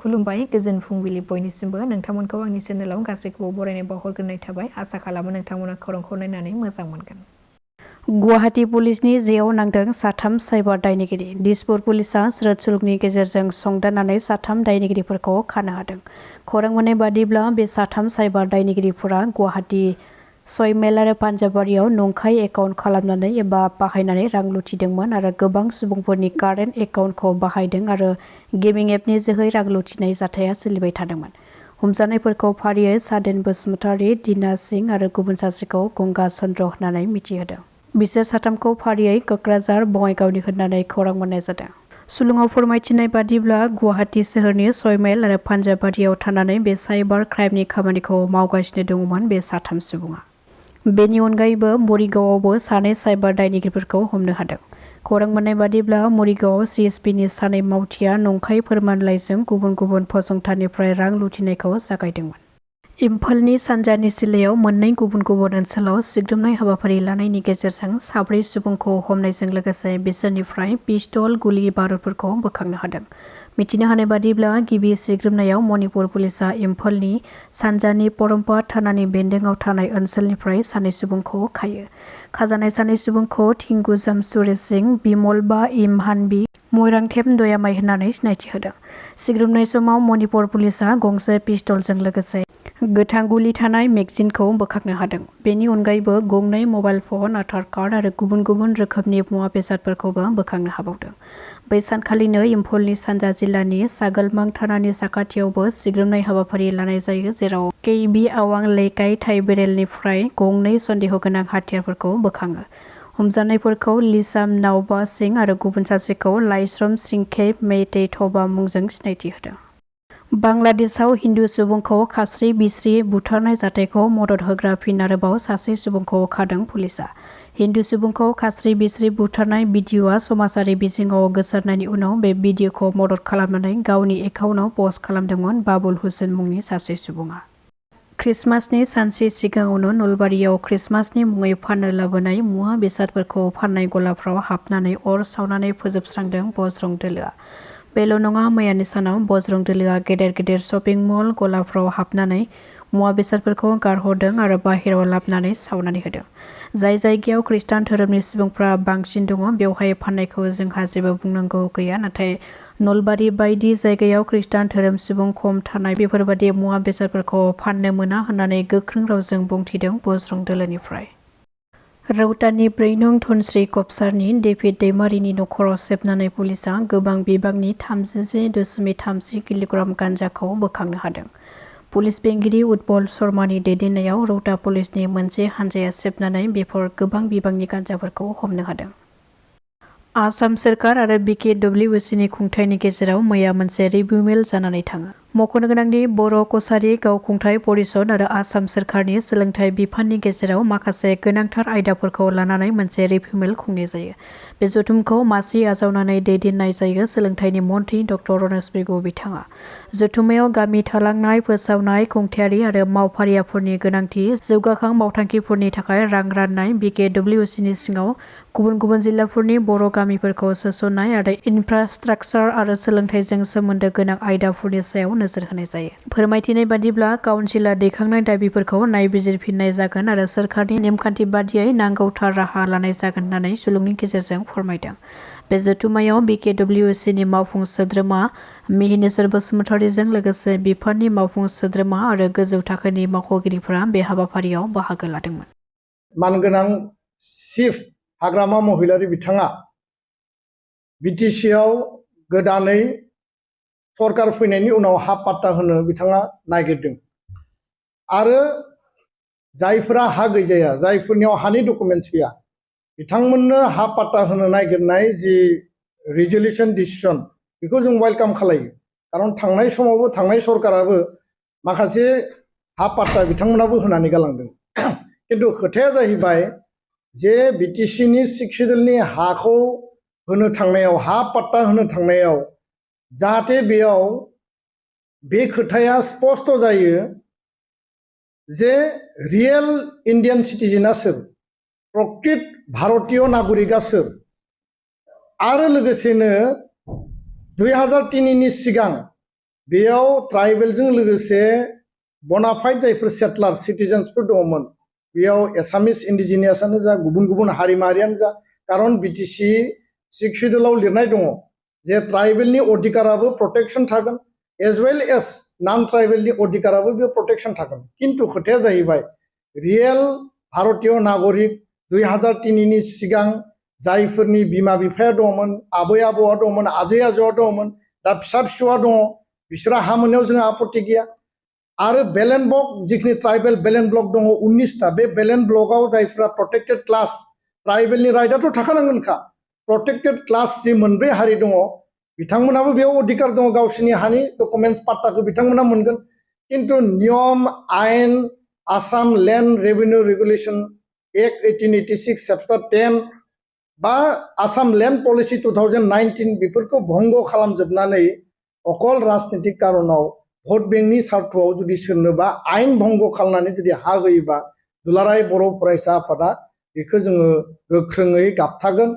खुलुमबाय गोजोन फुंबिलि बयनिसिमबो नोंथांमोनखौ आंनि चेनेलाव गासैखौबो बरायनाय बावहरग्रोनाय थाबाय आसा खालामो नोंथांमोना खौरांखौ नायनानै मोजां मोनगोन। गुवाहाटी पुलिसनि जेयाव नांदों साथाम साइबार दायनिगिरि। दिसपुर पुलिसा स्रोद सुलुगनि गेजेरजों संदाननानै साथाम दायनिगिरिफोरखौ खानो हादों। खौरां मोननाय बादिब्ला बे साथाम साइबार दायनिगिरिफोरा गुवाहाटी सयमेल आरो पान्जाबारियाव नंखाय एकाउन्ट खालामनानै एबा बाहायनानै रां लुथिदोंमोन आरो गोबां सुबुंफोरनि कारेन्ट एकाउन्टखौ बाहायदों आरो गेमिं एपनि जोहै रां लुथिनाय जाथाया सोलिबाय थादोंमोन। हमजानायफोरखौ फारियै सादेन बसुमतारी, दिना सिंह आरो गुबुन सासेखौ गंगा चन्द्र होननानै मिथिहोदों। बिसोर साथामखौ फारियै कक्राझार बङाइगावनि होननानै खौरां मोननाय जादों। सुलुङाव फोरमायथिनाय बादिब्ला गुवाहाटी सोहोरनि सयमेल आरो पान्जाबारियाव थानानै बे साइबार क्राइमनि खामानिखौ मावगासिनो दङमोन बे साथाम सुबुङा। बेनि अनगायैबो मरिगावआवबो सानै साइबार दायनिगिरिफोरखौ हमनो हादों। खौरां मोननाय बादिब्ला मरिगावआव CSPनि सानै मावथिया नंखाय फोरमानलाइजों गुबुन गुबुन फसंथाननिफ्राय रां लुथिनायखौ जागायदोंमोन। इम्फलनि सानजानि जिल्लायाव मोननै गुबुन गुबुन ओनसोलाव सिग्रोमनाय हाबाफारि लानायनि गेजेरजों 4 सुबुंखौ हमनायजों लोगोसे बिसोरनिफ्राय पिस्तल, गुलि बारुदफोरखौ बोखांनो हादों। मिथिनो हानाय बादिब्ला गिबि सिग्रोमनायाव मणिपुर पुलिसा इम्फलनि सानजानि परम्पा थानानि बेन्दोंआव थानाय ओनसोलनिफ्राय सानै सुबुंखौ खायो। खाजानाय सानै सुबुंखौ थिंगुजाम सुरेश सिंह, बिमलबा इमहानबि, मयरांथेम दयामाय होननानै सिनायथि होदों। सिग्रोमनाय समाव मणिपुर पुलिसा गंसे पिस्तलजों लोगोसे गोथां गुलि थानाय मेगजिनखौ बोखांनो हादों। बेनि अनगायैबो गंनै मबाइल फन, आधार कार्ड आरो गुबुन गुबुन रोखोमनि मुवा बेसादफोरखौबो बोखांनो हाबावदों। बै सानखालिनो इम्फलनि सानजा जिल्लानि सागोलमां थानानि साखाथियावबो सिग्रोमनाय हाबाफारि लानाय जायो, जेराव KB आवां लेकाइ थाइबेरेलनिफ्राय गंनै सन्देह गोनां हाथियारफोरखौ बोखाङो। हमजानायफोरखौ लिसाम नावबा सिंह आरो गुबुन सासेखौ लाइस्रम सिंखेब मेइतेइ थबा मुंजों सिनायथि होदों। बांलादेशआव हिन्दु सुबुंखौ खास्रि-बिस्रि बुथारनाय जाथायखौ मदद होग्रा फिन आरोबाव सासे सुबुंखौ खादों पुलिसा। हिन्दु सुबुंखौ खास्रि-बिस्रि बुथारनाय भिडिअ'आ समाजारि बिजोङाव गोसारनायनि उनाव बे भिडिअ'खौ मदद खालामनानै गावनि एकाउन्टआव पस्ट खालामदोंमोन बाबुल हुसेन मुंनि सासे सुबुङा। क्रिसमासनि सानसे सिगाङावनो नलबारियाव क्रिसमासनि मुङै फाननो लाबोनाय मुवा बेसादफोरखौ फाननाय गलाफ्राव हाबनानै अर सावनानै फोजोबस्रांदों बजरं दोलोआ। बेल' नङा, मैयानि सानाव बजरं दोलोआ गेदेर गेदेर शपिं मल, गलाफ्राव हाबनानै मुवा बेसादफोरखौ गारहरदों आरो बाहेरायाव लाबोनानै सावनानै होदों। जाय जायगायाव खृष्टान धोरोमनि सुबुंफ्रा बांसिन दङ बेवहाय फाननायखौ जोंहा जेबो बुंनांगौ गैया, नाथाय नलबारि बायदि जायगायाव खृष्टान धोरोम सुबुं खम थानाय बेफोरबादि मुवा बेसादफोरखौ फाननो मोना होननानै गोख्रों रावजों बुंथिदों बजरं दोलोनिफ्राय। रौतानि 4 नं धनस्री कपसारनि डेभिड दैमारिनि नखराव सेबनानै पुलिसा गोबां बिबांनि 37.30 किल'ग्राम गान्जाखौ बोखांनो हादों। पुलिस बेंगिरि उत्पल शर्मानि दैदेननायाव रौता पुलिसनि मोनसे हानजाया सेबनानै बेफोर गोबां बिबांनि गान्जाफोरखौ हमनो हादों। आसाम सोरखार आरो BKWCनि खुंथायनि गेजेराव मैया मोनसे रिभिउ मेल जानानै थाङो। मख'नो गोनांदि बर' कछारी गावखुंथाय परिषद आरो आसाम सोरखारनि सोलोंथाइ बिफाननि गेजेराव माखासे गोनांथार आयदाफोरखौ लानानै मोनसे रिभिउ मेल खुंनाय जायो। बे जथुमखौ मासि आजावनानै दैदेननाय जायो सोलोंथाइनि मन्थ्रि डक्टर रनेश पेगु बिथाङा। जथुम्मायाव गामि थालांनाय, फोसावनाय, खुंथायारि आरो मावफारियाफोरनि गोनांथि, जौगाखां मावथांखिफोरनि थाखाय रां राननाय, BKWCनि सिङाव गुबुन गुबुन जिल्लाफोरनि बर' गामिफोरखौ सोसननाय आरो इनफ्रास्ट्राकचार आरो सोलोंथाइजों सोमोन्दो गोनां आयदाफोरनि सायाव नोजोर होनाय जायो। फोरमायथिनाय बादिब्ला काउन्सिलआ दैखांनाय दाबिफोरखौ नायबिजिरफिननाय जागोन आरो सोरखारनि नेमखान्थि बादियै नांगौथार राहा लानाय जागोन होननानै सुलुंनि गेजेरजों फोरमायदों। बे जथुम्मायाव BKWCनि मावफुं सोद्रोमा मिहिनेश्वर बसुमतारीजों लोगोसे बिफाननि मावफुं सोद्रोमा आरो गोजौ थाखोनि मावख'गिरिफोरा बे हाबाफारियाव बाहागो लादोंमोन। मानगोनां चिफ हाग्रामा महिलारी बिथाङा BTCआव गोदानै सरकार फैनायनि उनाव हा पाट्टा होनो बिथाङा नागिरदों आरो जायफोरा हा गैजाया, जायफोरनियाव हानि डकुमेन्ट्स गैया, बिथांमोननो हा पाट्टा होनो नागिरनाय जि रिजोल्यूशन डिसिजन बेखौ जों वेलकाम खालायो। खारन थांनाय समावबो थांनाय सरकाराबो माखासे हा पाट्टा बिथांमोनाबो होनानै गालांदों। किन्तु खोथाया जाहैबाय जे BTCनि 6 सिडुलनि हाखौ होनो थांनायाव, हा पाट्टा होनो थांनायाव जाहाथे बेयाव बे खोथाया स्पष्ट जायो जे रियेल इन्डियान सिटिजेना सोर, प्रकृत भारतीय नागरिकआ सोर, आरो लोगोसेनो 2003 नि सिगां बेयाव ट्राइबेलजों लोगोसे बनाफाइड जायफोर सेटलार सिटिजेन्सफोर दङमोन बेयाव एसामिस इन्डिजिनियासआनो जा गुबुन गुबुन हारि माहारियानो जा खारन बिटिसि 6 शिड्युलाव लिरनाय दङ जे ट्राइबेलनि अधिकाराबो प्रटेक्शन थागोन एज वेल एज नन ट्राइबेलनि अधिकाराबो बेयाव प्रटेक्शन थागोन किन्तु खोथाया जाहैबाय रियेल भारतीय नागरिक 2003 नि सिगां जायफोरनि बिमा बिफाया दङमोन आबै आबौआ दङमोन आजै आजौआ दङमोन दा फिसा फिसौआ दङ बिसोरा हा मोननायाव जोंहा आपत्ति गैया आरो बेलेन ब्लक जिखिनि ट्राइबेल बेलेन ब्लक दङ 19टा बे बेलेन ब्लकआव जायफोरा प्रोटेक्टेड क्लास ट्राइबेलनि राइटआथ' थाखानांगोनखा प्रोटेक्टेड क्लास जि मोनब्रै हारि दङ बिथांमोनाबो बेयाव अधिकार दङ गावसोरनि हानि डकुमेन्टस पाट्टाखौ बिथांमोना मोनगोन किन्तु नियम आयेन Assam land revenue regulation act 1886 chapter 10 बा आसाम लेन्ड पलिसि 2019 बेफोरखौ भंग खालामजोबनानै अकल राजनीतिक कारनाव भट बेंकनि सार्थआव जुदि सोरनोबा आयेन भंग खालामनानै जुदि हा होयोबा दुलाराय बर' फरायसा आफादा बेखौ जोङो गोख्रोङै गाबथागोन।